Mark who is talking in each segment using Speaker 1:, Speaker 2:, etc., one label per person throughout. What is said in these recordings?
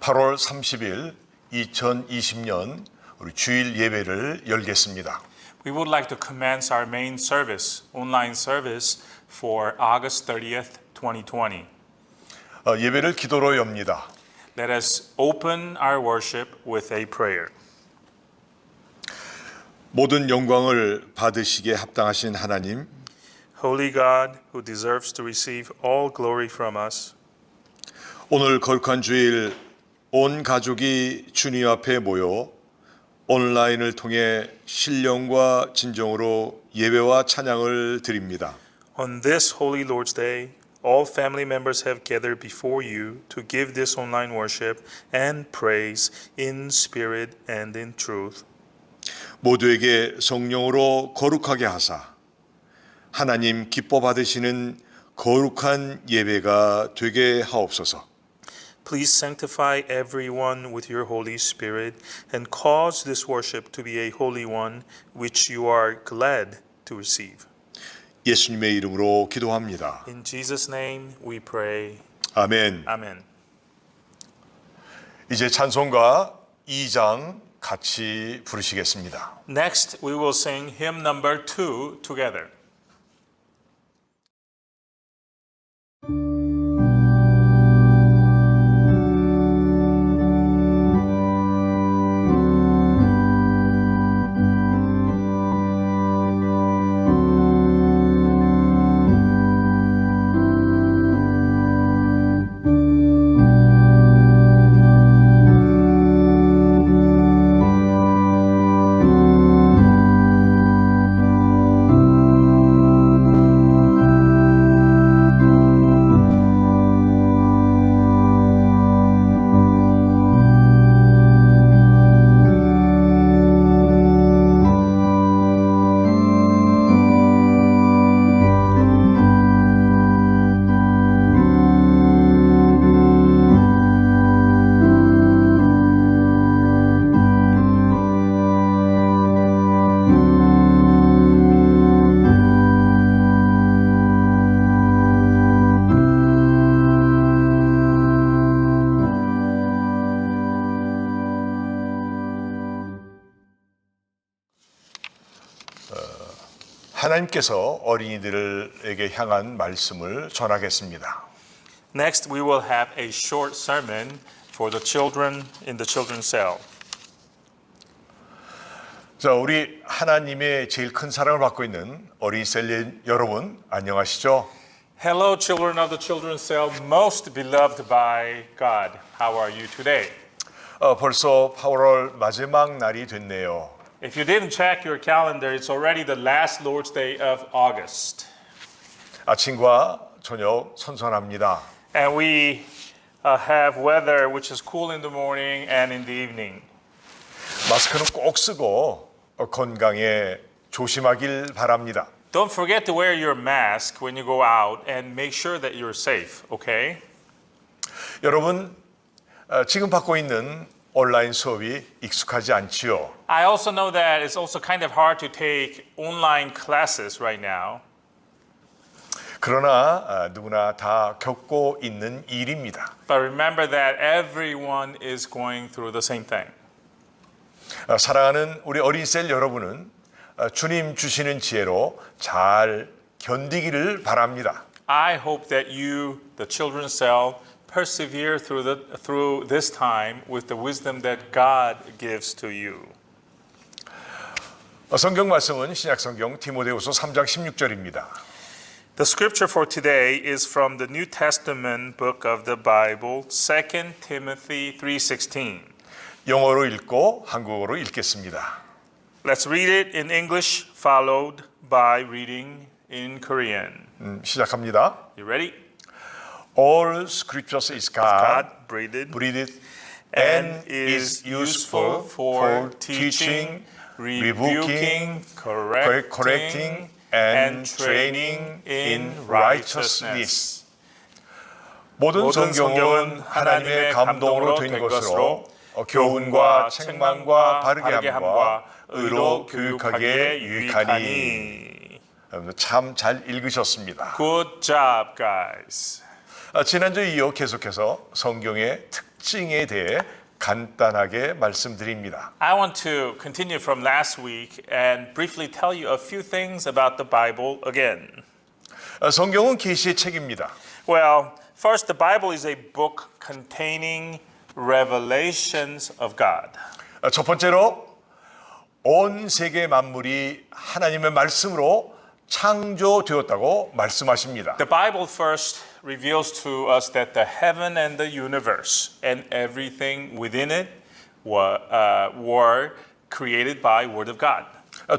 Speaker 1: 8월 30일 2020년 우리 주일 예배를 열겠습니다.
Speaker 2: We would like to commence our main service, online service for August 30th, 2020.
Speaker 1: 예배를 기도로 엽니다.
Speaker 2: Let us open our worship with a prayer.
Speaker 1: 모든 영광을 받으시기에 합당하신 하나님,
Speaker 2: Holy God, who deserves to receive all glory from us,
Speaker 1: 오늘 거룩한 주일 온 가족이 주님 앞에 모여 온라인을 통해 신령과 진정으로 예배와 찬양을 드립니다.
Speaker 2: on this Holy Lord's Day, all family members have gathered before you to give this online worship and praise in spirit and in truth.
Speaker 1: 모두에게 성령으로 거룩하게 하사 하나님 기뻐 받으시는 거룩한 예배가 되게 하옵소서.
Speaker 2: Please sanctify everyone with your Holy Spirit and cause this worship to be a holy one which you are glad to receive.
Speaker 1: 예수님의 이름으로 기도합니다.
Speaker 2: In Jesus' name we pray.
Speaker 1: 아멘.
Speaker 2: Amen.
Speaker 1: 이제 찬송가 2장 같이 부르시겠습니다.
Speaker 2: Next, we will sing hymn number 2 together.
Speaker 1: 하나님께서 어린이들에게 향한 말씀을 전하겠습니다.
Speaker 2: Next, we will have a short sermon for the children in the children's cell.
Speaker 1: 자, 우리 하나님의 제일 큰 사랑을 받고 있는 어린이 셀 여러분 안녕하시죠?
Speaker 2: Hello, children of the children's cell, most beloved by God. How are you today?
Speaker 1: 벌써 8월 마지막 날이 됐네요.
Speaker 2: If you didn't check your calendar, it's already the last Lord's Day of August.
Speaker 1: 아침과 저녁 선선합니다.
Speaker 2: And we have weather which is cool in the morning and in the evening.
Speaker 1: 마스크는 꼭 쓰고 건강에 조심하길 바랍니다.
Speaker 2: Don't forget to wear your mask when you go out and make sure that you're safe, okay?
Speaker 1: 여러분 지금 받고 있는 온라인 수업이 익숙하지 않지요.
Speaker 2: I also know that it's also kind of hard to take online classes right now.
Speaker 1: 그러나 누구나 다 겪고 있는 일입니다.
Speaker 2: But remember that everyone is going through the same thing.
Speaker 1: 사랑하는 우리 어린 셀 여러분은 주님 주시는 지혜로 잘 견디기를 바랍니다.
Speaker 2: I hope that you, the children's cell, persevere through this time with the wisdom that God gives to you.
Speaker 1: 성경 말씀은 신약 성경 디모데후서 3장 16절입니다.
Speaker 2: The scripture for today is from the New Testament book of the Bible, 2 Timothy 3:16.
Speaker 1: 영어로 읽고 한국어로 읽겠습니다.
Speaker 2: Let's read it in English, followed by reading in Korean.
Speaker 1: 시작합니다.
Speaker 2: You ready?
Speaker 1: All scriptures is God
Speaker 2: breathed
Speaker 1: and is useful for teaching, rebuking, correcting, and training in righteousness. 모든 성경은 하나님의 감동으로 된 것으로 교훈과 책망과 바르게 함과 의로 교육하기에 유익하니. 참 잘 읽으셨습니다.
Speaker 2: Good job, guys.
Speaker 1: 지난주에 이어 계속해서 성경의 특징 특징에 대해 간단하게 말씀드립니다.
Speaker 2: I want to continue from last week and briefly tell you a few things about the Bible again.
Speaker 1: 성경은 계시의 책입니다.
Speaker 2: Well, first, the Bible is a book containing revelations of God.
Speaker 1: 첫 번째로 온 세계 만물이 하나님의 말씀으로 창조되었다고 말씀하십니다.
Speaker 2: The Bible first reveals to us that the heaven and the universe and everything within it were created by Word of God.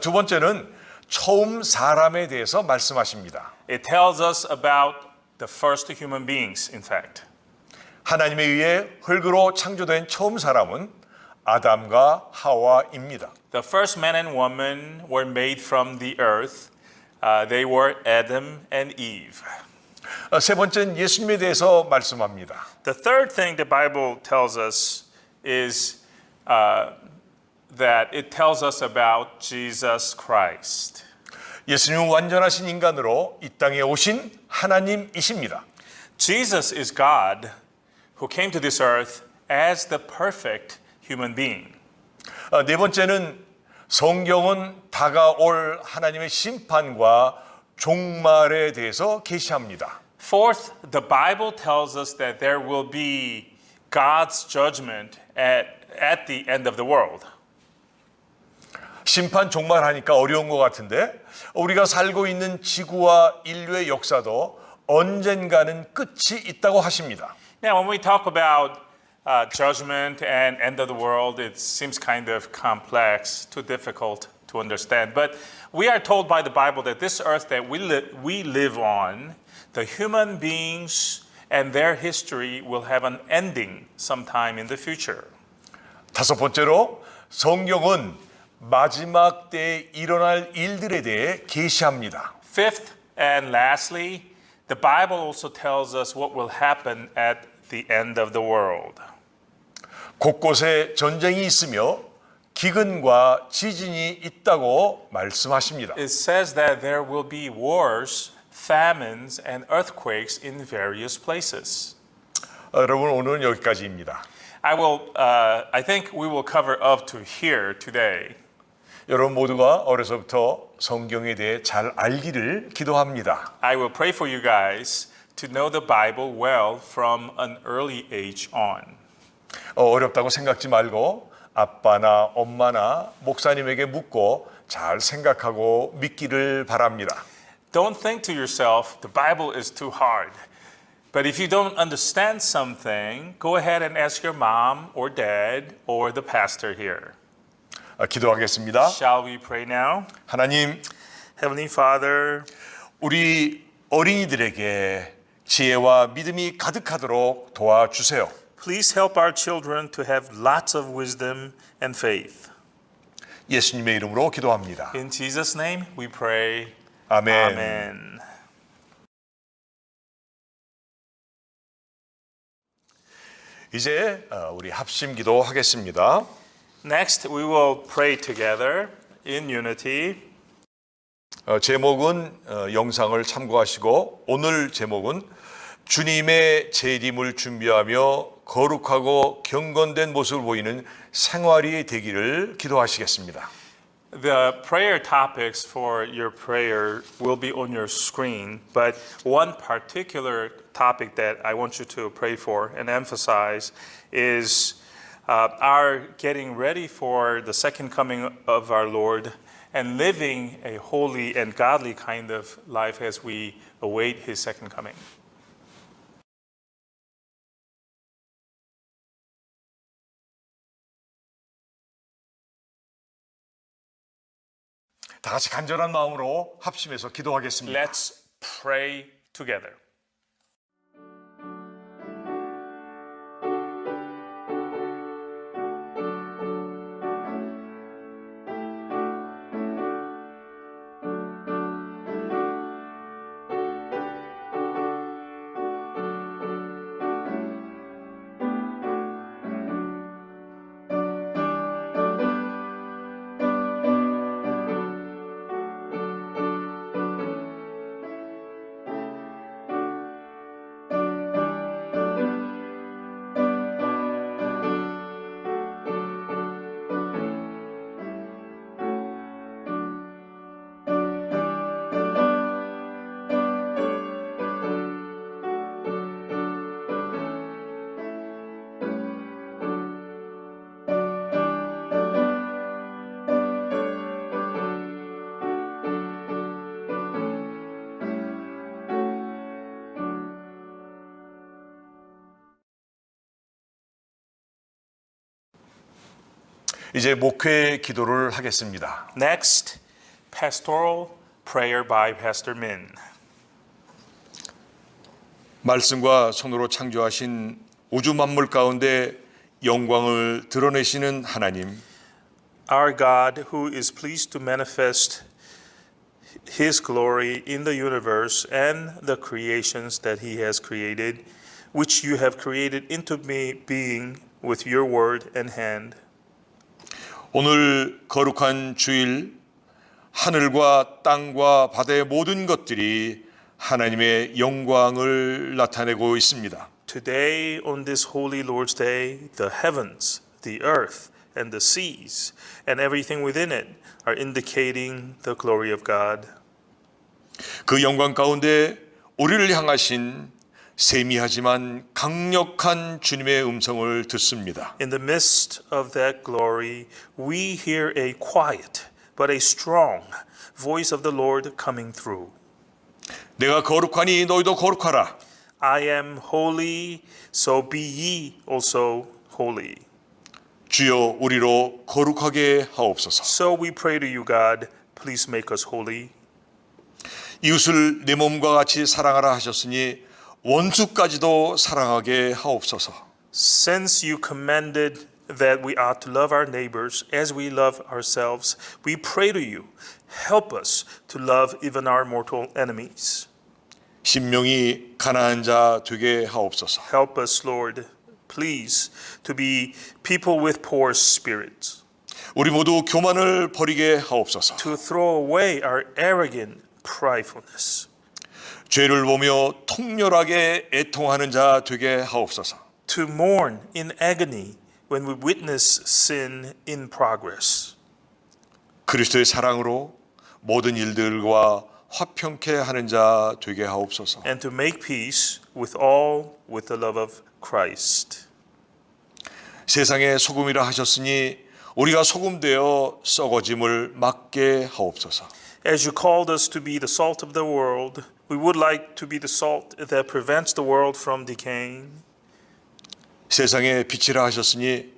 Speaker 1: 두 번째는 처음 사람에 대해서 말씀하십니다.
Speaker 2: It tells us about the first human beings, in fact.
Speaker 1: 하나님에 의해 흙으로 창조된 처음 사람은 아담과 하와입니다.
Speaker 2: The first man and woman were made from the earth. They were Adam and Eve.
Speaker 1: 세 번째는 예수님에 대해서 말씀합니다.
Speaker 2: The third thing the Bible tells us is that it tells us about Jesus Christ.
Speaker 1: 예수님은 완전하신 인간으로 이 땅에 오신 하나님이십니다.
Speaker 2: Jesus is God who came to this earth as the perfect human being.
Speaker 1: 네 번째는 성경은 다가올 하나님의 심판과 종말에 대해서 계시합니다.
Speaker 2: Fourth, the Bible tells us that there will be God's judgment at the end of the world.
Speaker 1: 심판 종말하니까 어려운 것 같은데 우리가 살고 있는 지구와 인류의 역사도 언젠가는 끝이 있다고 하십니다.
Speaker 2: Now, when we talk about judgment and end of the world, it seems kind of complex, too difficult to understand. But we are told by the Bible that this earth that we live on, the human beings and their history will have an ending sometime in the future.
Speaker 1: 다섯 번째로 성경은 마지막 때에 일어날 일들에 대해 계시합니다.
Speaker 2: Fifth and lastly, the Bible also tells us what will happen at the end of the world.
Speaker 1: 곳곳에 전쟁이 있으며 기근과 지진이 있다고 말씀하십니다.
Speaker 2: It says that there will be wars, famines, and earthquakes in various places.
Speaker 1: 여러분 오늘은 여기까지입니다.
Speaker 2: I think we will cover up to here today.
Speaker 1: 여러분 모두가 어려서부터 성경에 대해 잘 알기를 기도합니다.
Speaker 2: I will pray for you guys to know the Bible well from an early age on.
Speaker 1: 어렵다고 생각지 말고 아빠나 엄마나 목사님에게 묻고 잘 생각하고 믿기를 바랍니다.
Speaker 2: Don't think to yourself, the Bible is too hard. But if you don't understand something, go ahead and ask your mom or dad or the pastor here.
Speaker 1: 기도하겠습니다.
Speaker 2: Shall we pray now?
Speaker 1: 하나님,
Speaker 2: Heavenly Father,
Speaker 1: 우리 어린이들에게 지혜와 믿음이 가득하도록 도와주세요.
Speaker 2: please help our children to have lots of wisdom and faith.
Speaker 1: 예수님의 이름으로 기도합니다.
Speaker 2: In Jesus' name we pray.
Speaker 1: 아멘.
Speaker 2: Amen.
Speaker 1: 이제 우리 합심 기도하겠습니다.
Speaker 2: Next, we will pray together in unity.
Speaker 1: 제목은 영상을 참고하시고 오늘 제목은 주님의 재림을 준비하며 거룩하고 경건된 모습을 보이는 생활이 되기를 기도하시겠습니다.
Speaker 2: The prayer topics for your prayer will be on your screen, but one particular topic that I want you to pray for and emphasize is our getting ready for the second coming of our Lord and living a holy and godly kind of life as we await His second coming.
Speaker 1: 다 같이 간절한 마음으로 합심해서 기도하겠습니다.
Speaker 2: Let's pray together.
Speaker 1: 이제 목회 기도를 하겠습니다.
Speaker 2: Next, pastoral prayer by Pastor Min.
Speaker 1: 말씀과 손으로 창조하신 우주 만물 가운데 영광을 드러내시는 하나님,
Speaker 2: Our God, who is pleased to manifest His glory in the universe and the creations that He has created, which you have created into being with your word and hand.
Speaker 1: 오늘 거룩한 주일 하늘과 땅과 바다의 모든 것들이 하나님의 영광을 나타내고 있습니다.
Speaker 2: Today, on this holy Lord's Day, the heavens, the earth, and the seas, and everything within it are indicating the glory of God.
Speaker 1: 그 영광 가운데 우리를 향하신 세미하지만 강력한 주님의 음성을 듣습니다.
Speaker 2: In the midst of that glory, we hear a quiet but a strong voice of the Lord coming through.
Speaker 1: 내가 거룩하니 너희도 거룩하라.
Speaker 2: I am holy, so be ye also holy.
Speaker 1: 주여 우리로 거룩하게 하옵소서.
Speaker 2: So we pray to you, God, please make us holy.
Speaker 1: 이웃을 내 몸과 같이 사랑하라 하셨으니 원수까지도 사랑하게 하옵소서.
Speaker 2: Since you commanded that we ought to love our neighbors as we love ourselves, we pray to you, help us to love even our mortal enemies.
Speaker 1: 심령이 가난한 자 되게 하옵소서.
Speaker 2: Help us, Lord, please, to be people with poor spirits,
Speaker 1: 우리 모두 교만을 버리게 하옵소서.
Speaker 2: to throw away our arrogant pridefulness,
Speaker 1: 죄를 보며 통렬하게 애통하는 자 되게 하옵소서.
Speaker 2: to mourn in agony when we witness sin in progress,
Speaker 1: 그리스도의 사랑으로 모든 일들과 화평케 하는 자 되게 하옵소서.
Speaker 2: and to make peace with all with the love of Christ.
Speaker 1: 세상의 소금이라 하셨으니 우리가 소금 되어 썩어짐을 막게 하옵소서.
Speaker 2: As you called us to be the salt of the world, we would like to be the salt that prevents the world from decaying.
Speaker 1: 세상의 빛이라 하셨으니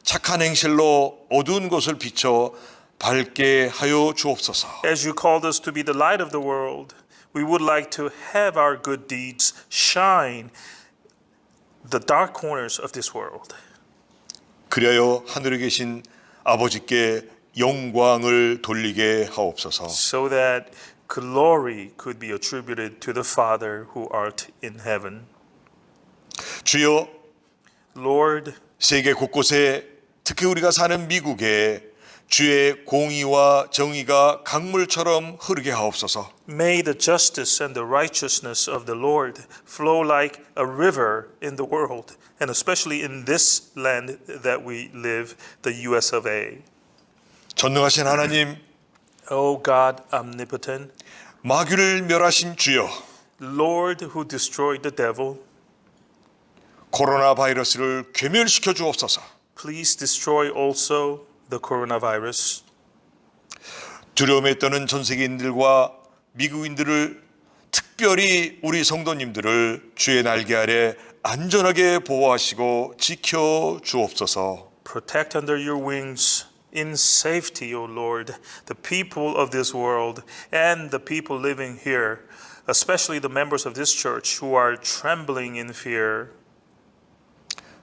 Speaker 1: 착한 행실로 어두운 곳을 비춰 밝게 하여 주옵소서.
Speaker 2: As you called us to be the light of the world, we would like to have our good deeds shine the dark corners of this world.
Speaker 1: 그리하여 하늘에 계신 아버지께 영광을 돌리게 하옵소서.
Speaker 2: So that glory could be attributed to the Father who art in heaven.
Speaker 1: 주여,
Speaker 2: Lord,
Speaker 1: 세계 곳곳에 특히 우리가 사는 미국에 주의 공의와 정의가 강물처럼 흐르게 하옵소서.
Speaker 2: may the justice and the righteousness of the Lord flow like a river in the world, and especially in this land that we live, the US of A.
Speaker 1: 전능하신 하나님,
Speaker 2: O God omnipotent,
Speaker 1: 마귀를 멸하신 주여,
Speaker 2: Lord who destroyed the devil,
Speaker 1: 코로나 바이러스를 괴멸시켜 주옵소서.
Speaker 2: please destroy also the coronavirus.
Speaker 1: 두려움에 떠는 전 세계인들과 미국인들을 특별히 우리 성도님들을 주의 날개 아래 안전하게 보호하시고 지켜 주옵소서.
Speaker 2: Protect under your wings in safety, O Lord, the people of this world and the people living here, especially the members of this church who are trembling in fear.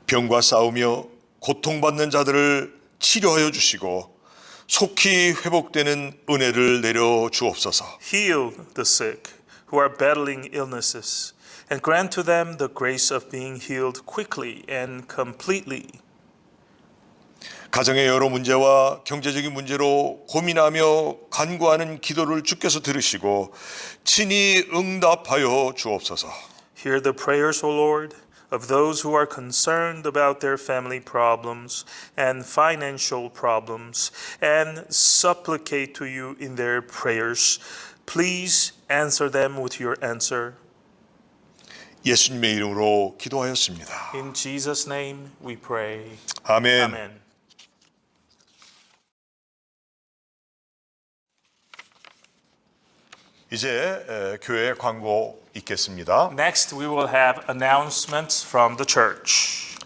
Speaker 1: 병과 싸우며 고통받는 자들을 치료하여 주시고 속히 회복되는 은혜를 내려 주옵소서.
Speaker 2: Heal the sick who are battling illnesses and grant to them the grace of being healed quickly and completely.
Speaker 1: 가정의 여러 문제와 경제적인 문제로 고민하며 간구하는 기도를 주께서 들으시고 친히 응답하여 주옵소서.
Speaker 2: Hear the prayers, O Lord, of those who are concerned about their family problems and financial problems and supplicate to you in their prayers. Please answer them with your answer.
Speaker 1: 예수님의 이름으로 기도하였습니다.
Speaker 2: In Jesus' name we pray.
Speaker 1: 아멘.
Speaker 2: Amen.
Speaker 1: 이제 교회 광고 있겠습니다.
Speaker 2: Next, we will have announcements from the church.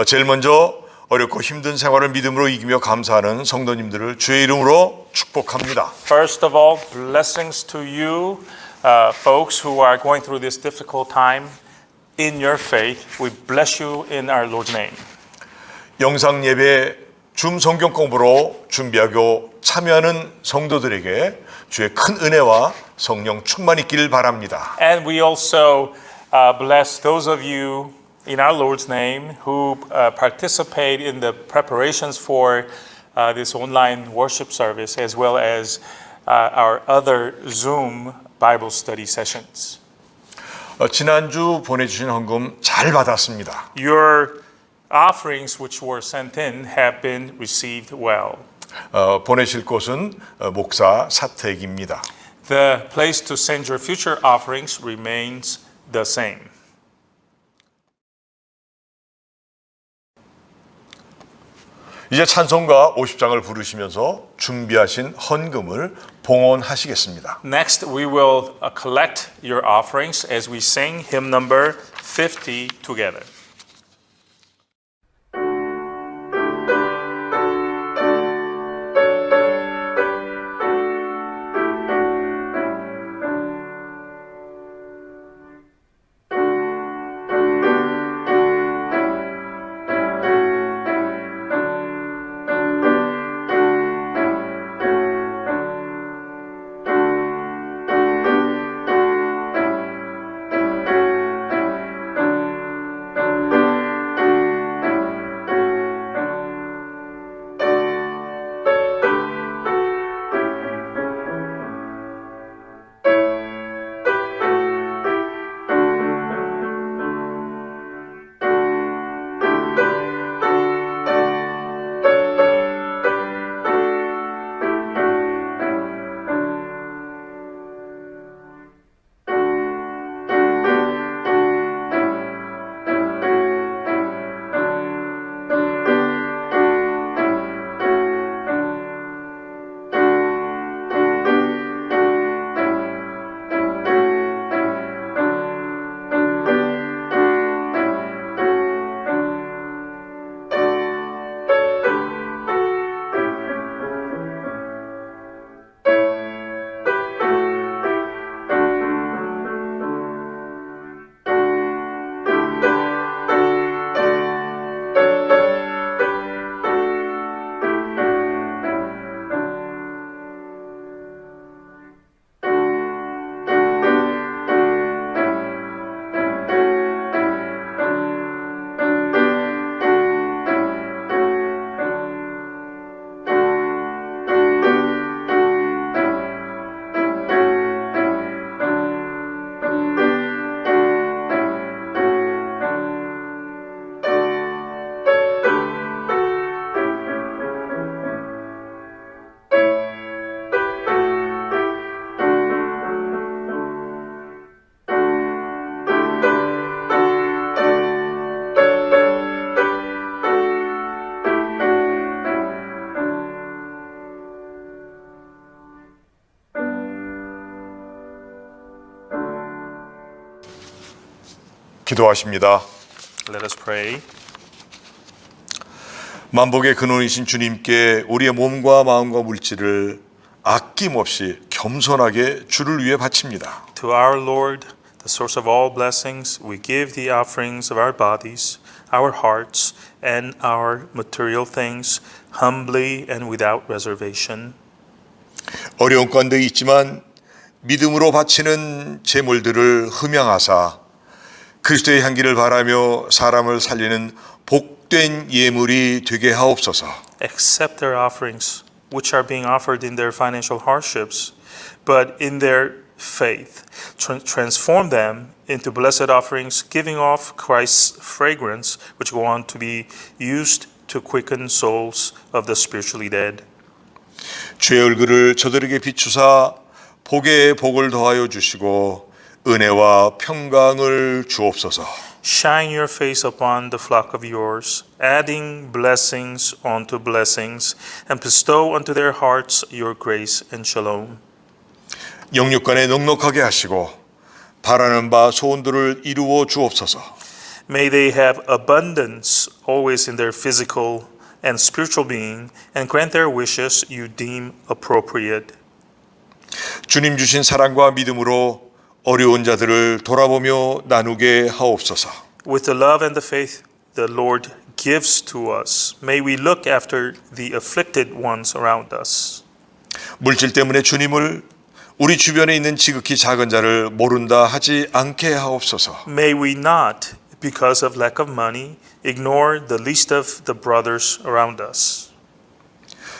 Speaker 1: 제일 먼저 어렵고 힘든 생활을 믿음으로 이기며 감사하는 성도님들을 주의 이름으로 축복합니다.
Speaker 2: First of all, blessings to you, folks who are going through this difficult time in your faith. We bless you in our Lord's name.
Speaker 1: 영상 예배 줌 성경 공부로 준비하고 참여하는 성도들에게 주의 큰 은혜와 성령 충만이 있기를 바랍니다.
Speaker 2: And we also bless those of you in our Lord's name who participate in the preparations for this online worship service as well as our other Zoom Bible study sessions.
Speaker 1: 지난주 보내주신 헌금 잘 받았습니다.
Speaker 2: Your offerings which were sent in have been received well.
Speaker 1: 보내실 곳은 목사 사택입니다.
Speaker 2: The place to send your future offerings remains the same.
Speaker 1: 이제 찬송가 50장을 부르시면서 준비하신 헌금을 봉헌하시겠습니다.
Speaker 2: Next, we will collect your offerings as we sing hymn number 50 together.
Speaker 1: 기도하십니다.
Speaker 2: Let us pray.
Speaker 1: 만복의 근원이신 주님께 우리의 몸과 마음과 물질을 아낌없이 겸손하게 주를 위해 바칩니다.
Speaker 2: To our Lord, the source of all blessings, we give the offerings of our bodies, our hearts, and our material things humbly and without reservation.
Speaker 1: 어려운 가운데 있지만 믿음으로 바치는 제물들을 흠양하사 그리스도의 향기를 바라며 사람을 살리는 복된 예물이 되게 하옵소서.
Speaker 2: Accept their offerings, which are being offered in their financial hardships, but in their faith, transform them into blessed offerings, giving off Christ's fragrance, which go on to be used to quicken souls of the spiritually dead.
Speaker 1: 주의 얼굴을 저들에게 비추사 복에 복을 더하여 주시고 은혜와 평강을 주옵소서.
Speaker 2: Shine your face upon the flock of yours, adding blessings onto blessings, and bestow unto their hearts your grace and shalom.
Speaker 1: 영육간에 넉넉하게 하시고 바라는 바 소원들을 이루어 주옵소서.
Speaker 2: May they have abundance always in their physical and spiritual being, and grant their wishes you deem appropriate.
Speaker 1: 주님 주신 사랑과 믿음으로 어려운 자들을 돌아보며 나누게 하옵소서.
Speaker 2: With the love and the faith the Lord gives to us, may we look after the afflicted ones around us.
Speaker 1: 물질 때문에 주님을 우리 주변에 있는 지극히 작은 자를 모른다 하지 않게 하옵소서.
Speaker 2: May we not, because of lack of money, ignore the least of the brothers around us.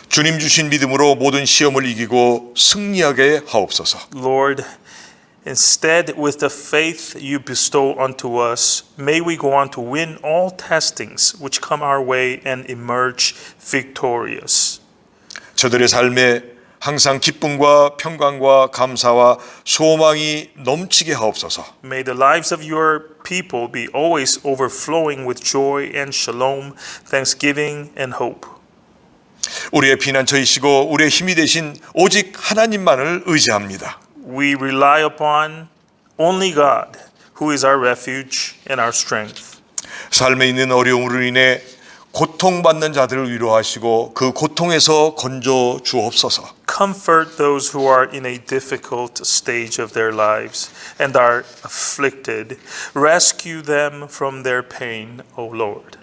Speaker 1: 주님 주신 믿음으로 모든 시험을 이기고 승리하게 하옵소서.
Speaker 2: Lord, instead, with the faith you bestow unto us, may we go on to win all testings which come our way and emerge victorious.
Speaker 1: 저들의 삶에 항상 기쁨과 평강과 감사와 소망이 넘치게 하옵소서.
Speaker 2: May the lives of your people be always overflowing with joy and shalom, thanksgiving and hope.
Speaker 1: 우리의 피난처이시고 우리의 힘이 되신 오직 하나님만을 의지합니다.
Speaker 2: We rely upon only God, who is our refuge and our strength.
Speaker 1: 삶에 있는 어려움으로 인해 고통받는 자들을 위로하시고 그 고통에서 건져 주옵소서.
Speaker 2: Comfort those who are in a difficult stage of their lives and are afflicted. Rescue them from their pain, O Lord.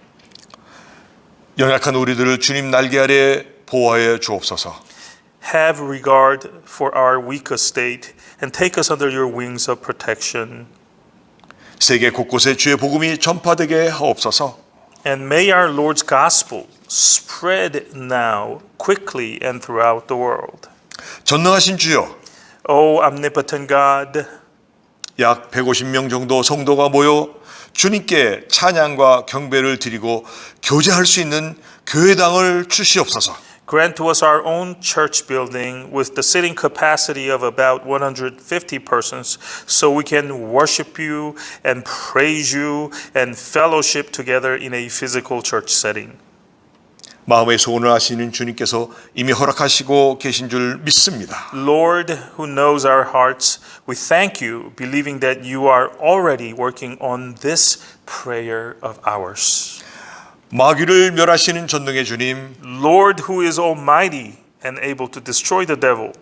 Speaker 1: 연약한 우리들을 주님 날개 아래 보호하여 주옵소서.
Speaker 2: Have regard for our weak estate and take us under your wings of protection.
Speaker 1: 세계 곳곳에 주의 복음이 전파되게 하옵소서.
Speaker 2: And may our Lord's gospel spread now quickly and throughout the world.
Speaker 1: 전능하신 주여,
Speaker 2: O omnipotent God,
Speaker 1: 약 150명 정도 성도가 모여 주님께 찬양과 경배를 드리고 교제할 수 있는 교회당을 주시옵소서.
Speaker 2: grant to us our own church building with the sitting capacity of about 150 persons so we can worship you and praise you and fellowship together in a physical church setting.
Speaker 1: 마음의 소원을 아시는 주님께서 이미 허락하시고 계신 줄 믿습니다.
Speaker 2: Lord, who knows our hearts, we thank you, believing that you are already working on this prayer of ours.
Speaker 1: 마귀를 멸하시는 전능의 주님,
Speaker 2: Lord, who is almighty and able to destroy the devil,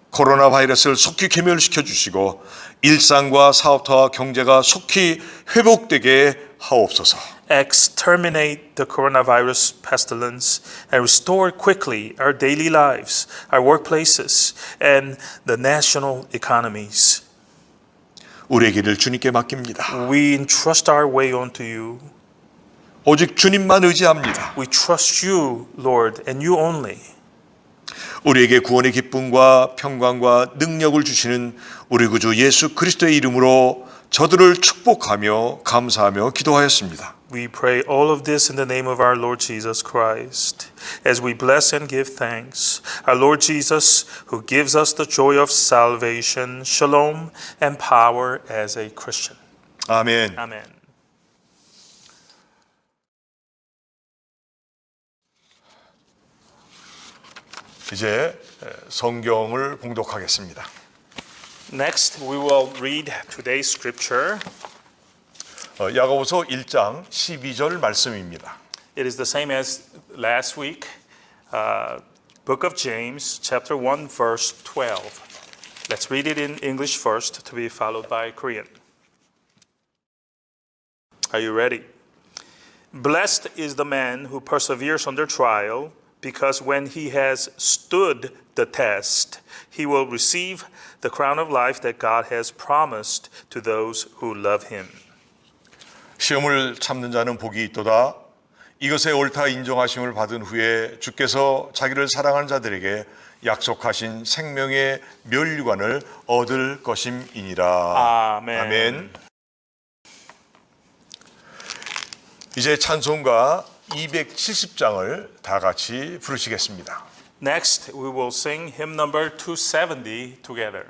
Speaker 1: 코로나 바이러스를 속히 괴멸시켜 주시고 일상과 사업과 경제가 속히 회복되게 하옵소서.
Speaker 2: exterminate the coronavirus pestilence and restore quickly our daily lives, our workplaces, and the national economies.
Speaker 1: 우리의 길을 주님께 맡깁니다.
Speaker 2: We entrust our way unto you.
Speaker 1: 오직 주님만 의지합니다.
Speaker 2: We trust you, Lord, and you only.
Speaker 1: 우리에게 구원의 기쁨과 평강과 능력을 주시는 우리 구주 예수 그리스도의 이름으로 저들을 축복하며 감사하며 기도하였습니다.
Speaker 2: We pray all of this in the name of our Lord Jesus Christ, as we bless and give thanks. Our Lord Jesus, who gives us the joy of salvation, shalom, and power as a Christian.
Speaker 1: 아멘.
Speaker 2: Amen.
Speaker 1: 이제 성경을 봉독하겠습니다.
Speaker 2: Next, we will read today's scripture.
Speaker 1: 야고보서 1장 12절 말씀입니다.
Speaker 2: It is the same as last week. Book of James, chapter 1, verse 12. Let's read it in English first to be followed by Korean. Are you ready? Blessed is the man who perseveres under trial, because when he has stood the test, he will receive the crown of life that God has promised to those who love him.
Speaker 1: 시험을 참는 자는 복이 있도다. 이것에 옳다 인정하심을 받은 후에 주께서 자기를 사랑하는 자들에게 약속하신 생명의 멸류관을 얻을 것임이니라.
Speaker 2: 아멘.
Speaker 1: 아멘. 이제 찬송가 270장을 다 같이 부르시겠습니다.
Speaker 2: Next, we will sing hymn number 270 together.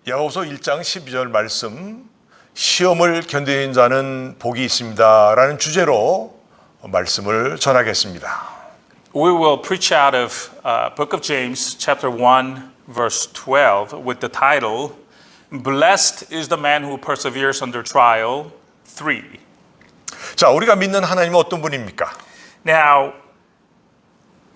Speaker 1: 야고보서 1장 12절 말씀, 시험을 견디는 자는 복이 있습니다라는 주제로 말씀을 전하겠습니다.
Speaker 2: We will preach out of Book of James, chapter 1, verse 12, with the title, Blessed is the man who perseveres under trial, 3.
Speaker 1: 자, 우리가 믿는 하나님은 어떤 분입니까?
Speaker 2: Now,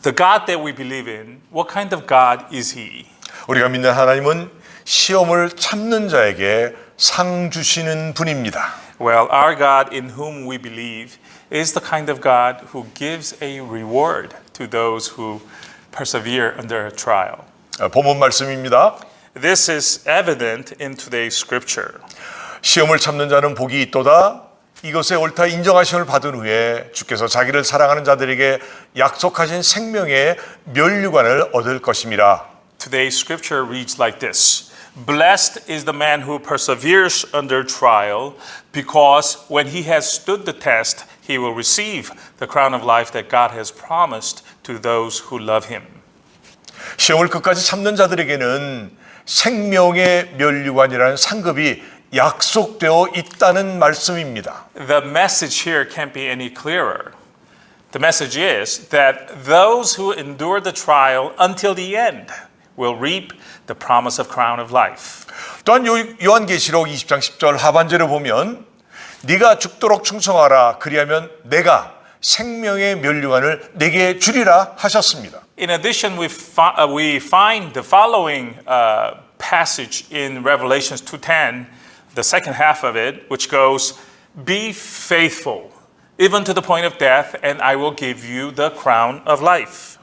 Speaker 2: the God that we believe in, what kind of God is He?
Speaker 1: 우리가 믿는 하나님은 시험을 참는 자에게 상 주시는 분입니다.
Speaker 2: Well, our God in whom we believe is the kind of God who gives a reward to those who persevere under a trial.
Speaker 1: 본문 말씀입니다.
Speaker 2: This is evident in today's scripture.
Speaker 1: 시험을 참는 자는 복이 있도다. 이것에 옳다 인정하심을 받은 후에 주께서 자기를 사랑하는 자들에게 약속하신 생명의 면류관을 얻을 것임이라.
Speaker 2: Today's scripture reads like this. Blessed is the man who perseveres under trial, because when he has stood the test, he will receive the crown of life that God has promised to those who love him.
Speaker 1: 시험을 끝까지 참는 자들에게는 생명의 면류관이라는 상급이 약속되어 있다는 말씀입니다.
Speaker 2: The message here can't be any clearer. The message is that those who endure the trial until the end will reap the promise of crown of life.
Speaker 1: 또한 요한계시록 20장 10절 하반절에 보면 네가 죽도록 충성하라 그리하면 내가 생명의 면류관을 내게 주리라 하셨습니다.
Speaker 2: In addition, we find the following passage in Revelations 2:10, the second half of it, which goes, "Be faithful, even to the point of death, and I will give you the crown of life."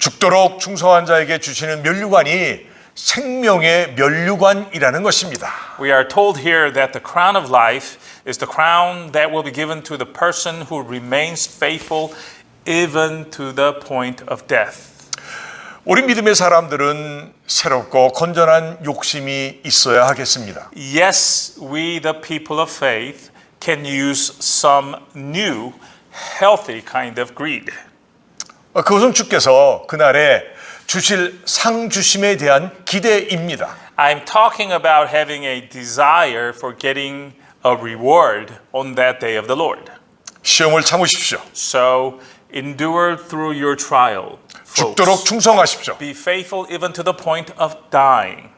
Speaker 1: 죽도록 충성한 자에게 주시는 면류관이 생명의 면류관이라는 것입니다.
Speaker 2: We are told here that the crown of life is the crown that will be given to the person who remains faithful even to the point of death.
Speaker 1: 우리 믿음의 사람들은 새롭고 건전한 욕심이 있어야 하겠습니다.
Speaker 2: Yes, we the people of faith can use some new healthy kind of greed.
Speaker 1: 그것은 주께서 그날에 주실 상 주심에 대한 기대입니다.
Speaker 2: I'm talking about having a desire for getting a reward on that day of the Lord.
Speaker 1: 시험을 참으십시오.
Speaker 2: So endure through your trial.
Speaker 1: 죽도록
Speaker 2: Folks.
Speaker 1: 충성하십시오.
Speaker 2: Be faithful even to the point of dying.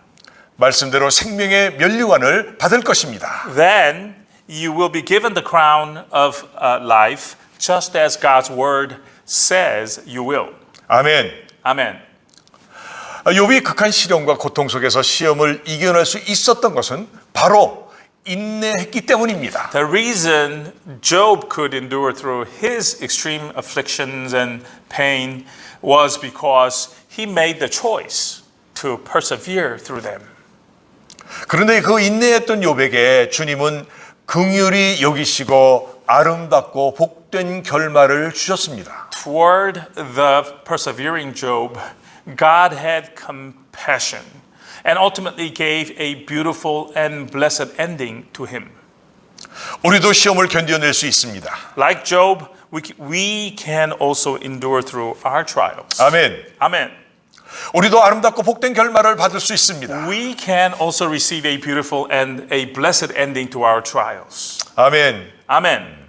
Speaker 1: 말씀대로 생명의 면류관을 받을 것입니다.
Speaker 2: Then you will be given the crown of life, just as God's word says you will.
Speaker 1: 아멘.
Speaker 2: Amen.
Speaker 1: 욥이 극한 시련과 고통 속에서 시험을 이겨낼 수 있었던 것은 바로 인내했기 때문입니다.
Speaker 2: The reason Job could endure through his extreme afflictions and pain was because he made the choice to persevere through them.
Speaker 1: 그런데 그 인내했던 욥에게 주님은 긍휼히 여기시고 아름답고 복된 결말을 주셨습니다.
Speaker 2: Toward the persevering Job, God had compassion and ultimately gave a beautiful and blessed ending to him.
Speaker 1: 우리도 시험을 견뎌낼 수 있습니다.
Speaker 2: Like Job, we can also endure through our trials.
Speaker 1: 아멘.
Speaker 2: Amen.
Speaker 1: 우리도 아름답고 복된 결말을 받을 수 있습니다.
Speaker 2: We can also receive a beautiful and a blessed ending to our trials.
Speaker 1: 아멘.
Speaker 2: Amen.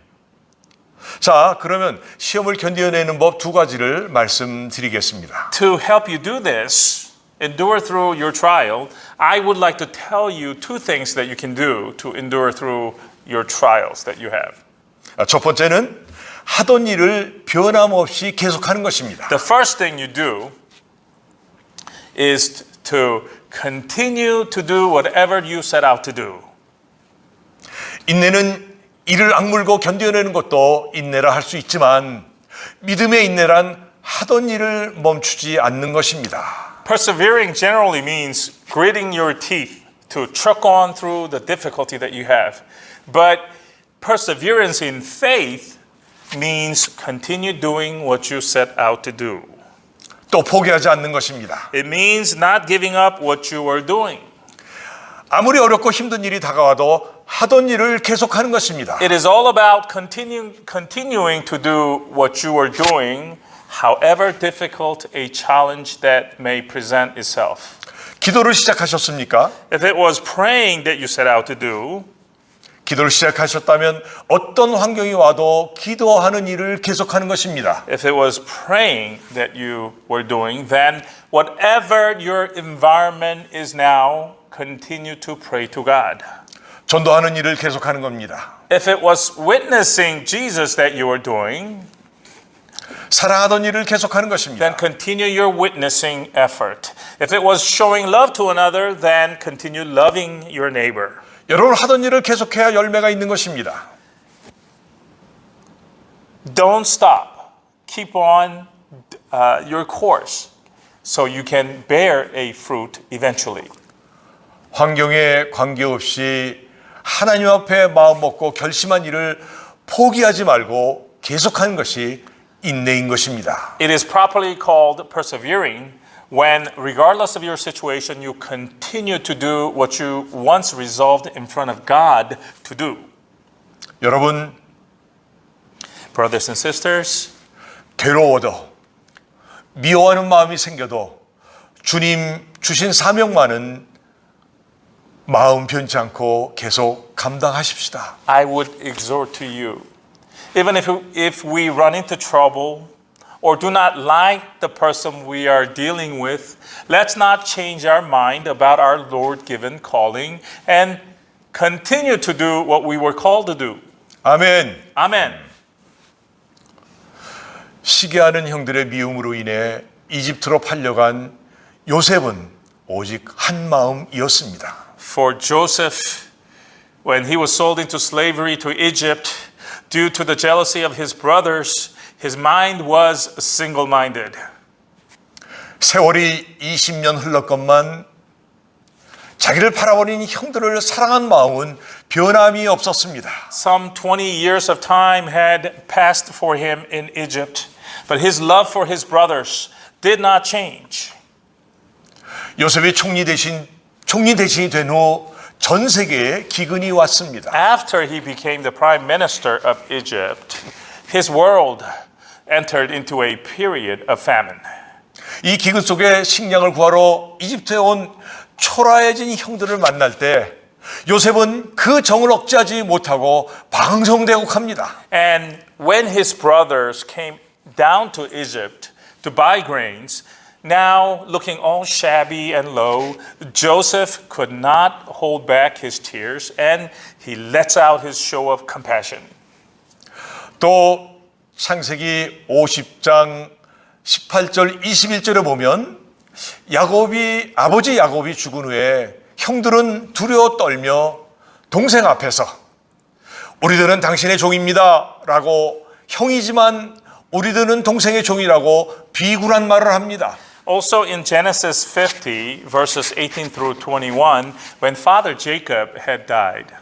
Speaker 1: 자, 그러면 시험을 견뎌내는 법 두 가지를 말씀드리겠습니다.
Speaker 2: To help you do this, endure through your trial, I would like to tell you two things that you can do to endure through your trials that you have.
Speaker 1: 첫 번째는 하던 일을 변함없이 계속하는 것입니다.
Speaker 2: The first thing you do is to continue to do whatever you set out to do.
Speaker 1: 인내는 이를 악물고 견뎌내는 것도 인내라 할 수 있지만 믿음의 인내란 하던 일을 멈추지 않는 것입니다.
Speaker 2: Persevering generally means gritting your teeth to truck on through the difficulty that you have. But perseverance in faith means continue doing what you set out to do.
Speaker 1: 또 포기하지 않는 것입니다.
Speaker 2: It means not giving up what you are doing.
Speaker 1: 아무리 어렵고 힘든 일이 다가와도 하던 일을 계속하는 것입니다.
Speaker 2: It is all about continuing to do what you are doing, however difficult a challenge that may present itself.
Speaker 1: 기도를 시작하셨습니까?
Speaker 2: If it was praying that you set out to do,
Speaker 1: 기도를 시작하셨다면 어떤 환경이 와도 기도하는 일을 계속하는 것입니다.
Speaker 2: if it was praying that you were doing, then whatever your environment is now, continue to pray to God.
Speaker 1: 전도하는 일을 계속하는 겁니다.
Speaker 2: If it was witnessing Jesus that you were doing,
Speaker 1: 사랑하던 일을 계속하는
Speaker 2: then
Speaker 1: 것입니다.
Speaker 2: continue your witnessing effort. If it was showing love to another, then continue loving your neighbor.
Speaker 1: 여러분 하던 일을 계속해야 열매가 있는 것입니다.
Speaker 2: Don't stop. Keep on your course so you can bear a fruit eventually.
Speaker 1: 환경에 관계없이 하나님 앞에 마음 먹고 결심한 일을 포기하지 말고 계속하는 것이 인내인 것입니다.
Speaker 2: It is properly called persevering when, regardless of your situation, you continue to do what you once resolved in front of God to do.
Speaker 1: 여러분
Speaker 2: Brothers and sisters,
Speaker 1: 괴로워도 미워하는 마음이 생겨도 주님 주신 사명만은 마음 변치 않고 계속 감당하십시다.
Speaker 2: I would exhort to you, even if we run into trouble or do not like the person we are dealing with, let's not change our mind about our Lord-given calling and continue to do what we were called to do.
Speaker 1: 아멘.
Speaker 2: Amen.
Speaker 1: 시기하는 형들의 미움으로 인해 이집트로 팔려간 요셉은 오직 한 마음이었습니다.
Speaker 2: For Joseph, when he was sold into slavery to Egypt, due to the jealousy of his brothers, his mind was single-minded.
Speaker 1: 세월이 20년 흘렀건만 자기를 팔아버린 형들을 사랑한 마음은 변함이 없었습니다.
Speaker 2: Some 20 years of time had passed for him in Egypt, but his love for his brothers did not change.
Speaker 1: 요셉이 총리 대신이 된 후 전 세계에 기근이 왔습니다.
Speaker 2: After he became the prime minister of Egypt, his world entered into a period of famine.
Speaker 1: 이 기근 속에 식량을 구하러 이집트에 온 초라해진 형들을 만날 때 요셉은 그 정을 억제하지 못하고 방성대곡합니다.
Speaker 2: And when his brothers came down to Egypt to buy grains, now looking all shabby and low, Joseph could not hold back his tears and he lets out his show of compassion.
Speaker 1: 또 창세기 50장 18절 21절에 보면 아버지 야곱이 죽은 후에 형들은 두려워 떨며 동생 앞에서 우리들은 당신의 종입니다 라고 형이지만 우리들은 동생의 종이라고 비굴한 말을 합니다.
Speaker 2: Also in Genesis 50, verses 18 through 21, when Father Jacob had died,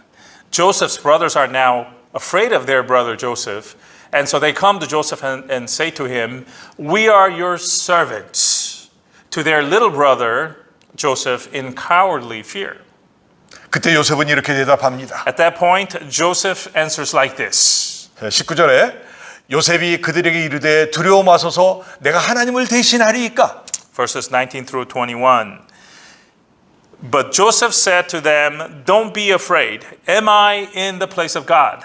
Speaker 2: Joseph's brothers are now afraid of their brother Joseph, and so they come to Joseph and say to him, "We are your servants," to their little brother Joseph in cowardly fear.
Speaker 1: 그때 요셉은 이렇게 대답합니다.
Speaker 2: At that point, Joseph answers like this.
Speaker 1: 19절에 요셉이 그들에게 이르되 두려워 마소서 내가 하나님을 대신하리이까.
Speaker 2: Verses 19 through 21. But Joseph said to them, "Don't be afraid. Am I in the place of God?"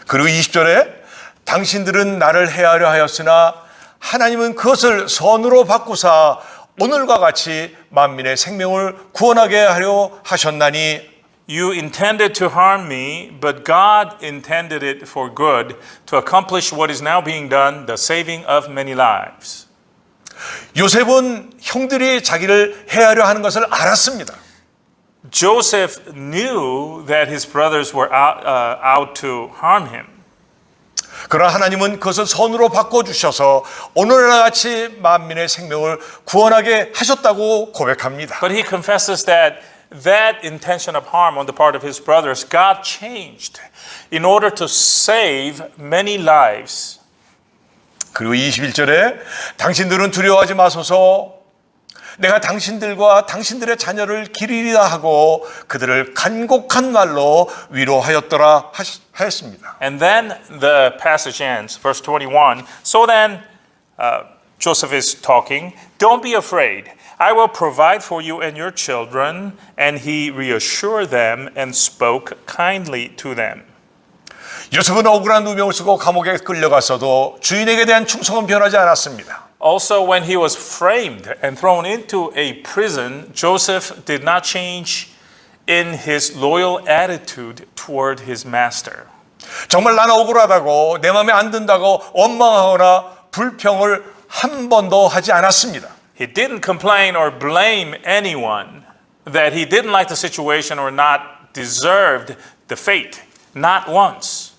Speaker 1: 그리고 20절에 당신들은 나를 해하려 하였으나 하나님은 그것을 선으로 바꾸사 오늘과 같이 만민의 생명을 구원하게 하려 하셨나니
Speaker 2: You intended to harm me, but God intended it for good to accomplish what is now being done, the saving of many lives.
Speaker 1: 요셉은 형들이 자기를 해하려 하는 것을 알았습니다.
Speaker 2: Joseph knew that his brothers were out to harm him.
Speaker 1: 그러나 하나님은 그것을 선으로 바꿔주셔서 오늘과 같이 만민의 생명을 구원하게 하셨다고 고백합니다.
Speaker 2: But he confesses that intention of harm on the part of his brothers, God changed in order to save many lives.
Speaker 1: 그리고 21절에 당신들은 두려워하지 마소서 내가 당신들과 당신들의 자녀를 기리리라 하고 그들을 간곡한 말로 위로하였더라 하였습니다.
Speaker 2: And then the passage ends, verse 21. So then, Joseph is talking, "Don't be afraid. I will provide for you and your children. And he reassured them and spoke kindly to them.
Speaker 1: 요셉은 억울한 누명을 쓰고 감옥에 끌려갔어도 주인에게 대한 충성은 변하지 않았습니다.
Speaker 2: Also, when he was framed and thrown into a prison, Joseph did not change in his loyal attitude toward his master.
Speaker 1: 정말 나는 억울하다고 내 마음에 안 든다고 원망하거나 불평을 한 번도 하지 않았습니다.
Speaker 2: He didn't complain or blame anyone that he didn't like the situation or not deserved the fate. Not once.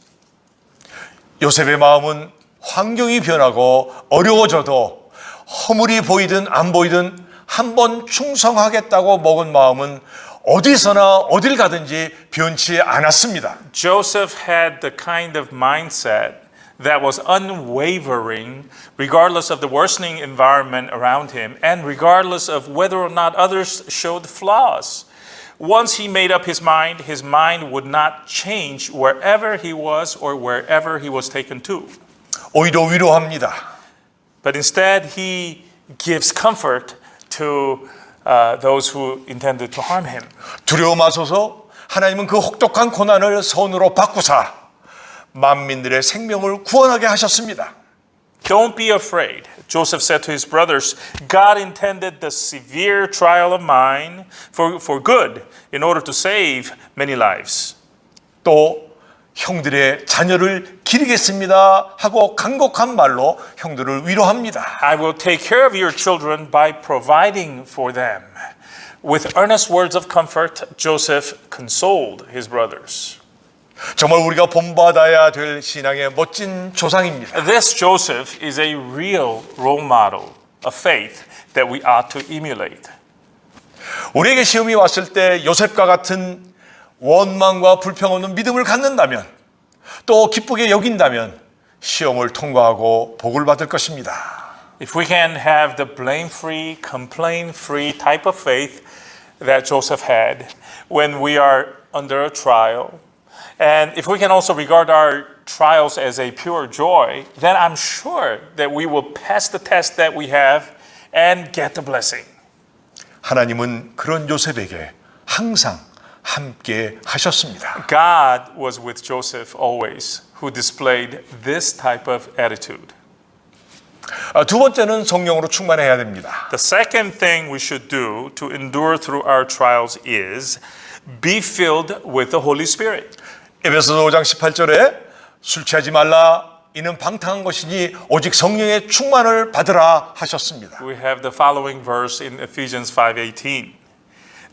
Speaker 1: 요셉의 마음은 환경이 변하고 어려워져도 허물이 보이든 안 보이든 한번 충성하겠다고 먹은 마음은 어디서나 어딜 가든지 변치 않았습니다.
Speaker 2: Joseph had the kind of mindset that was unwavering regardless of the worsening environment around him and regardless of whether or not others showed flaws. Once he made up his mind would not change wherever he was or wherever he was taken to.
Speaker 1: 오히려 위로합니다.
Speaker 2: But instead, he gives comfort to those who intended to harm him.
Speaker 1: 두려워 마소서 하나님은 그 혹독한 고난을 선으로 바꾸사 만민들의 생명을 구원하게 하셨습니다.
Speaker 2: Don't be afraid, Joseph said to his brothers. God intended the severe trial of mine for good in order to save many lives.
Speaker 1: 또 형들의 자녀를 기르겠습니다 하고 간곡한 말로 형들을 위로합니다.
Speaker 2: I will take care of your children by providing for them. With earnest words of comfort, Joseph consoled his brothers.
Speaker 1: 정말 우리가 본받아야 될 신앙의 멋진 조상입니다.
Speaker 2: This Joseph is a real role model of faith that we ought to emulate.
Speaker 1: 우리에게 시험이 왔을 때 요셉과 같은 원망과 불평 없는 믿음을 갖는다면 또 기쁘게 여긴다면 시험을 통과하고 복을 받을 것입니다.
Speaker 2: If we can have the blame-free, complaint-free type of faith that Joseph had when we are under a trial, and if we can also regard our trials as a pure joy, then I'm sure that we will pass the test that we have and get the blessing.
Speaker 1: 하나님은 그런 요셉에게 항상 함께 하셨습니다.
Speaker 2: God was with Joseph always, who displayed this type of attitude.
Speaker 1: 두 번째는 성령으로 충만해야 됩니다.
Speaker 2: The second thing we should do to endure through our trials is be filled with the Holy Spirit.
Speaker 1: 에베소서 5장 18절에 술 취하지 말라 이는 방탕한 것이니 오직 성령의 충만을 받으라 하셨습니다.
Speaker 2: We have the following verse in Ephesians 5:18.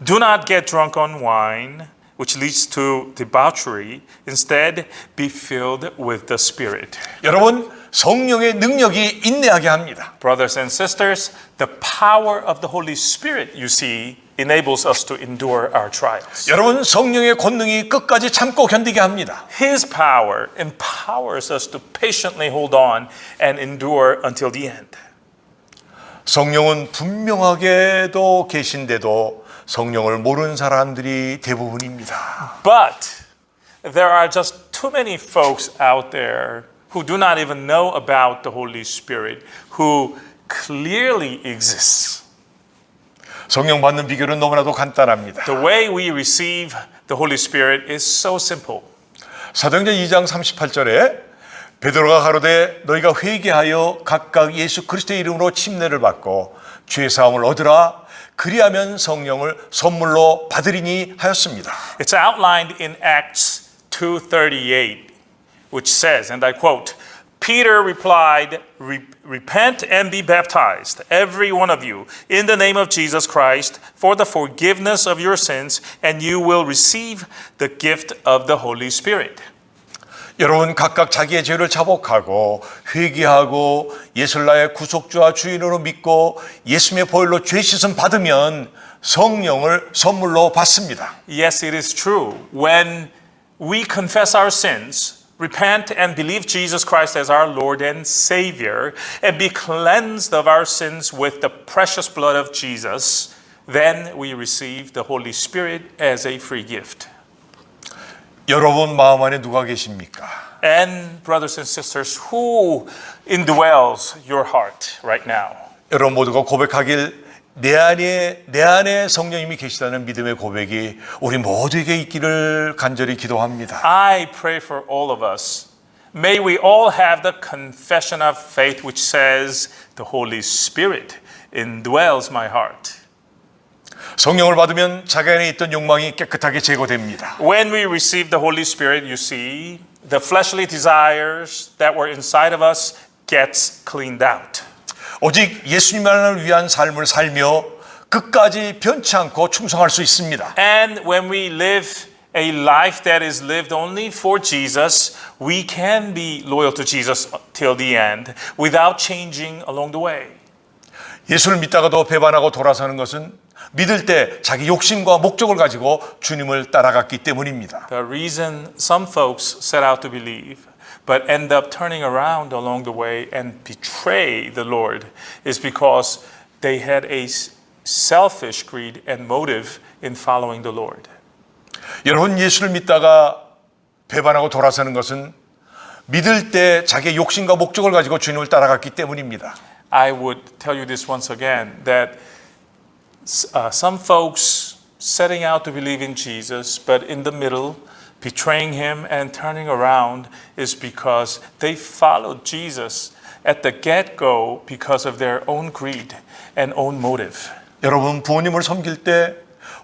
Speaker 2: Do not get drunk on wine, which leads to debauchery. Instead, be filled with the Spirit.
Speaker 1: 여러분 성령의 능력이 인내하게 합니다.
Speaker 2: Brothers and sisters, the power of the Holy Spirit, you see, enables us to endure our trials.
Speaker 1: 여러분 성령의 권능이 끝까지 참고 견디게 합니다.
Speaker 2: His power empowers us to patiently hold on and endure until the end.
Speaker 1: 성령은 분명하게도 계신데도 성령을 모르는 사람들이 대부분입니다.
Speaker 2: But there are just too many folks out there who do not even know about the Holy Spirit, who clearly exists.
Speaker 1: 성령 받는 비결은 너무나도 간단합니다.
Speaker 2: The way we receive the Holy Spirit is so simple.
Speaker 1: 사도행전 2장 38절에 베드로가 가로되 너희가 회개하여 각각 예수 그리스도의 이름으로 침례를 받고 죄 사함을 얻으라 그리하면 성령을 선물로 받으리니 하였습니다.
Speaker 2: It's outlined in Acts 2:38, which says, and I quote, Peter replied, repent and be baptized, every one of you, in the name of Jesus Christ, for the forgiveness of your sins, and you will receive the gift of the Holy Spirit.
Speaker 1: 여러분 각각 자기의 죄를 자복하고 회개하고 예수를 나의 구속주와 주인으로 믿고 예수님의 보혈로 죄 씻음 받으면 성령을 선물로 받습니다.
Speaker 2: Yes, it is true. When we confess our sins, repent and believe Jesus Christ as our Lord and Savior, and be cleansed of our sins with the precious blood of Jesus, then we receive the Holy Spirit as a free gift.
Speaker 1: 여러분 마음 안에 누가 계십니까?
Speaker 2: And brothers and sisters, who indwells your heart right now?
Speaker 1: 여러분 모두가 고백하길 내 안에 성령님이 계시다는 믿음의 고백이 우리 모두에게 있기를 간절히 기도합니다.
Speaker 2: I pray for all of us. May we all have the confession of faith which says, the Holy Spirit indwells my heart.
Speaker 1: 성령을 받으면 자기 안에 있던 욕망이 깨끗하게 제거됩니다.
Speaker 2: When we receive the Holy Spirit, you see, the fleshly desires that were inside of us gets cleaned out.
Speaker 1: 오직 예수님만을 위한 삶을 살며 끝까지 변치 않고 충성할 수 있습니다.
Speaker 2: And when we live a life that is lived only for Jesus, we can be loyal to Jesus till the end without changing along the way.
Speaker 1: 예수를 믿다가도 배반하고 돌아서는 것은 믿을 때 자기 욕심과 목적을 가지고 주님을 따라갔기 때문입니다.
Speaker 2: The reason some folks set out to believe but end up turning around along the way and betray the Lord is because they had a selfish greed and motive in following the Lord.
Speaker 1: 여러분, 예수를 믿다가 배반하고 돌아서는 것은 믿을 때 자기의 욕심과 목적을 가지고 주님을 따라갔기 때문입니다.
Speaker 2: I would tell you this once again, that some folks setting out to believe in Jesus, but in the middle, betraying him and turning around is because they followed Jesus at the get-go because of their own greed and own motive.
Speaker 1: 여러분, 부모님을 섬길 때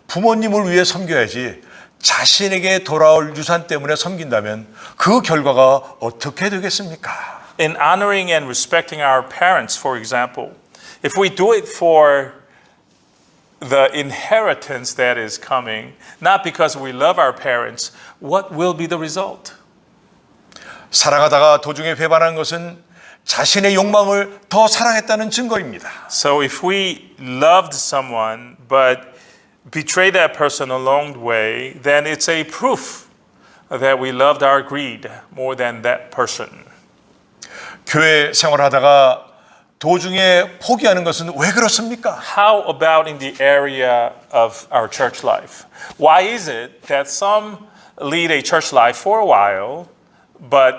Speaker 1: 부모님을 위해 섬겨야지 자신에게 돌아올 유산 때문에 섬긴다면 그 결과가 어떻게 되겠습니까?
Speaker 2: In honoring and respecting our parents, for example, if we do it for the inheritance that is coming, not because we love our parents, what will be the result?
Speaker 1: 사랑하다가 도중에 배반한 것은 자신의 욕망을 더 사랑했다는 증거입니다.
Speaker 2: So if we loved someone but betray that person along the way, then it's a proof that we loved our greed more than that person.
Speaker 1: 교회 생활하다가 도중에 포기하는 것은 왜 그렇습니까?
Speaker 2: How about in the area of our church life? Why is it that some lead a church life for a while but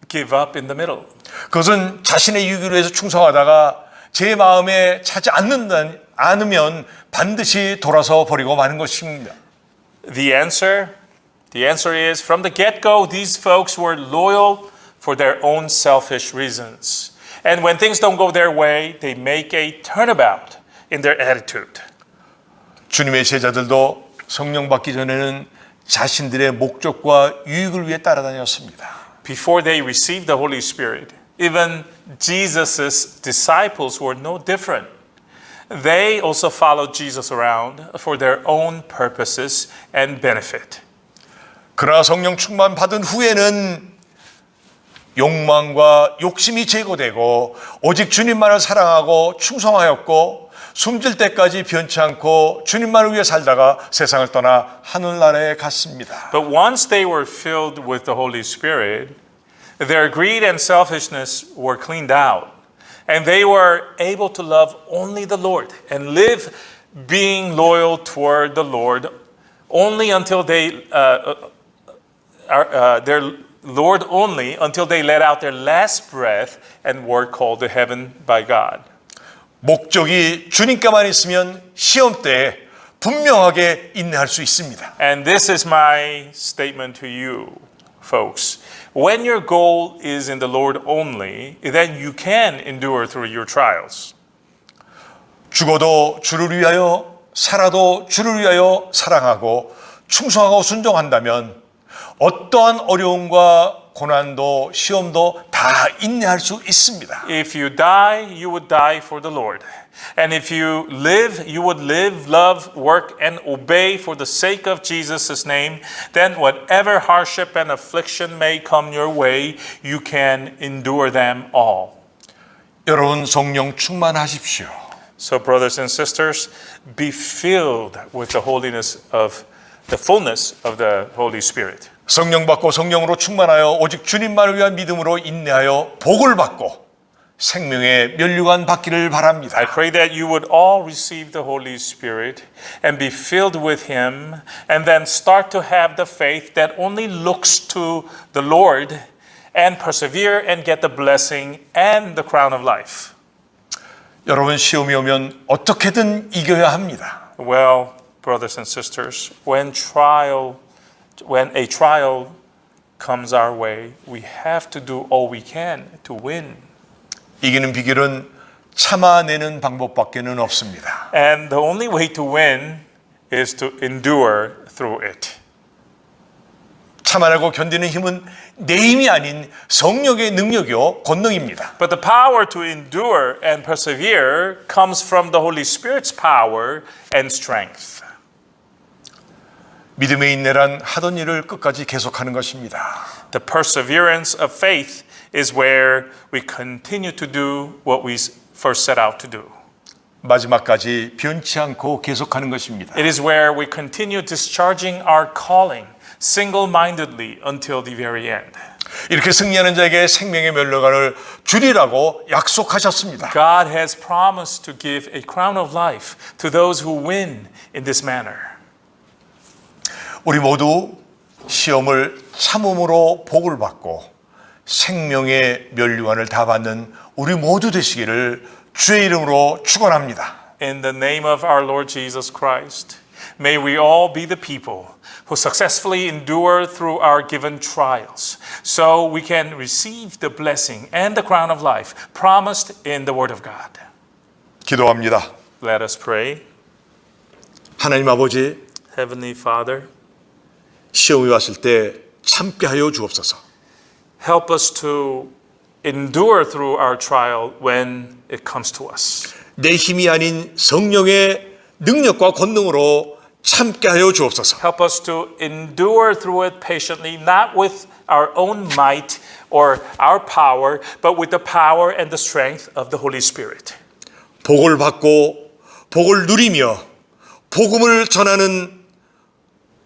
Speaker 2: give up in the middle?
Speaker 1: 그것은 자신의 유익을 위해서 충성하다가 제 마음에 차지 않으면 반드시 돌아서 버리고 마는 것입니다.
Speaker 2: The answer is from the get-go, these folks were loyal for their own selfish reasons. And when things don't go their way, they make a turnabout in their attitude.
Speaker 1: 주님의 제자들도 성령 받기 전에는 자신들의 목적과 유익을 위해 따라다녔습니다.
Speaker 2: Before they received the Holy Spirit, even Jesus' disciples were no different. They also followed Jesus around for their own purposes and benefit.
Speaker 1: 그러나 성령 충만 받은 후에는 욕망과 욕심이 제거되고 오직 주님만을 사랑하고 충성하였고 숨질 때까지 변치 않고 주님만을 위해 살다가 세상을 떠나 하늘나라에 갔습니다.
Speaker 2: But once they were filled with the Holy Spirit, their greed and selfishness were cleaned out. And they were able to love only the Lord and live being loyal toward the Lord only until their Lord only until they let out their last breath and were called to heaven by God.
Speaker 1: 목적이 주님께만 있으면 시험 때 분명하게 인내할 수 있습니다.
Speaker 2: And this is my statement to you, folks. When your goal is in the Lord only, then you can endure through your trials.
Speaker 1: 죽어도 주를 위하여 살아도 주를 위하여 사랑하고 충성하고 순종한다면 어떠한 어려움과 고난도 시험도 다 인내할 수 있습니다.
Speaker 2: If you die, you would die for the Lord. And if you live, you would live, love, work, and obey for the sake of Jesus' name. Then whatever hardship and affliction may come your way, you can endure them all.
Speaker 1: 여러분 성령 충만하십시오.
Speaker 2: So brothers and sisters, be filled with the holiness of the fullness of the Holy Spirit.
Speaker 1: 성령 받고 성령으로 충만하여 오직 주님만을 위한 믿음으로 인내하여 복을 받고 생명의 면류관 받기를 바랍니다.
Speaker 2: I pray that you would all receive the Holy Spirit and be filled with Him and then start to have the faith that only looks to the Lord and persevere and get the blessing and the crown of life.
Speaker 1: 여러분, 시험이 오면 어떻게든 이겨야 합니다.
Speaker 2: Well, brothers and sisters, when a trial comes our way, we have to do all we can to win.
Speaker 1: 이기는 비결은 참아내는 방법밖에는 없습니다.
Speaker 2: And the only way to win is to endure through it.
Speaker 1: 참아내고 견디는 힘은 내 힘이 아닌 성령의 능력이요 권능입니다.
Speaker 2: But the power to endure and persevere comes from the Holy Spirit's power and strength.
Speaker 1: 믿음의 인내란 하던 일을 끝까지 계속하는 것입니다.
Speaker 2: The perseverance of faith is where we continue to do what we first set out to do.
Speaker 1: 마지막까지 변치 않고 계속하는 것입니다.
Speaker 2: It is where we continue discharging our calling single-mindedly until the very end.
Speaker 1: 이렇게 승리하는 자에게 생명의 멸류관을 주리라고 약속하셨습니다.
Speaker 2: God has promised to give a crown of life to those who win in this manner.
Speaker 1: 우리 모두 시험을 참음으로 복을 받고 생명의 멸류관을 다 받는 우리 모두 되시기를 주의 이름으로 축원합니다.
Speaker 2: In the name of our Lord Jesus Christ, may we all be the people who successfully endure through our given trials, so we can receive the blessing and the crown of life promised in the Word of God.
Speaker 1: 기도합니다.
Speaker 2: Let us pray.
Speaker 1: 하나님 아버지,
Speaker 2: Heavenly Father,
Speaker 1: 시험이 왔을 때 참게 하여 주옵소서.
Speaker 2: help us to endure through our trial when it comes to us.
Speaker 1: 내 힘이 아닌 성령의 능력과 권능으로 참게 하여 주옵소서.
Speaker 2: Help us to endure through it patiently, not with our own might or our power, but with the power and the strength of the Holy Spirit.
Speaker 1: 복을 받고 복을 누리며 복음을 전하는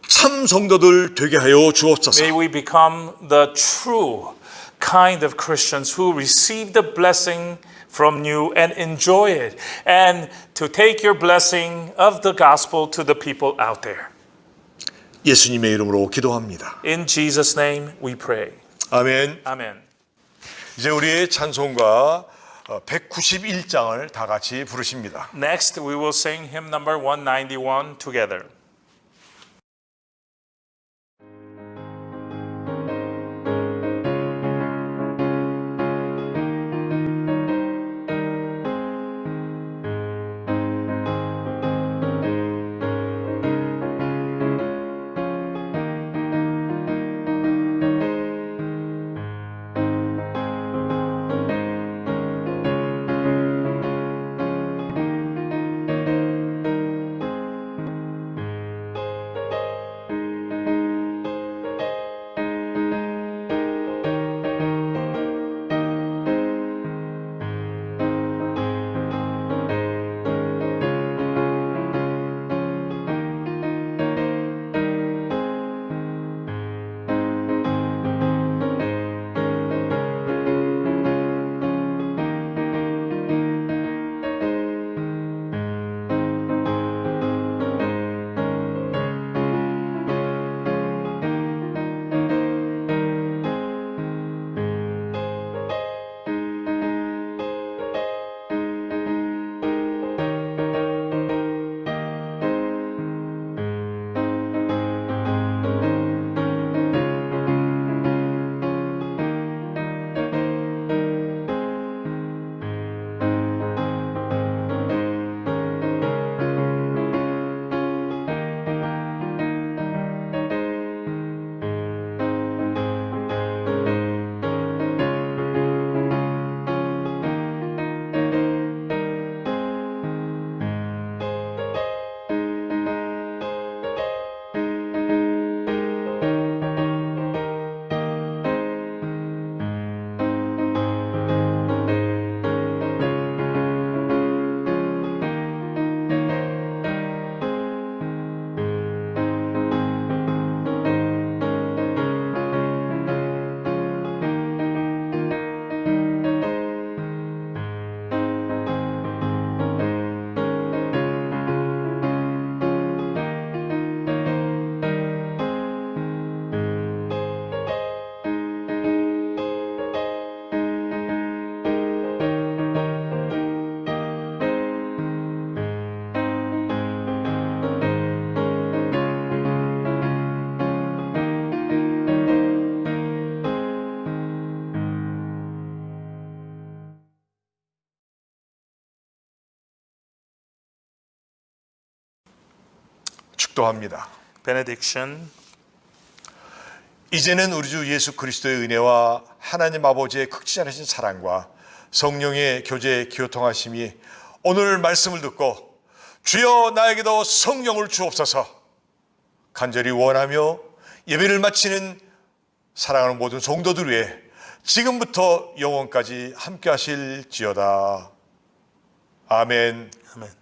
Speaker 1: 참 성도들 되게 하여 주옵소서.
Speaker 2: May we become the true kind of Christians who receive the blessing from you and enjoy it, and to take your blessing of the gospel to the people out there.
Speaker 1: 예수님의 이름으로 기도합니다.
Speaker 2: In Jesus' name we pray.
Speaker 1: 아멘.
Speaker 2: Amen.
Speaker 1: 이제 우리의 찬송가 191장을 다 같이 부르십니다.
Speaker 2: Next, we will sing hymn number 191 together.
Speaker 1: 축도합니다.
Speaker 2: Benediction.
Speaker 1: 이제는 우리 주 예수 그리스도의 은혜와 하나님 아버지의 극진하신 사랑과 성령의 교제 교통하심이 오늘 말씀을 듣고 주여 나에게도 성령을 주옵소서 간절히 원하며 예배를 마치는 사랑하는 모든 성도들 위해 지금부터 영원까지 함께 하실지어다. 아멘.
Speaker 2: Amen.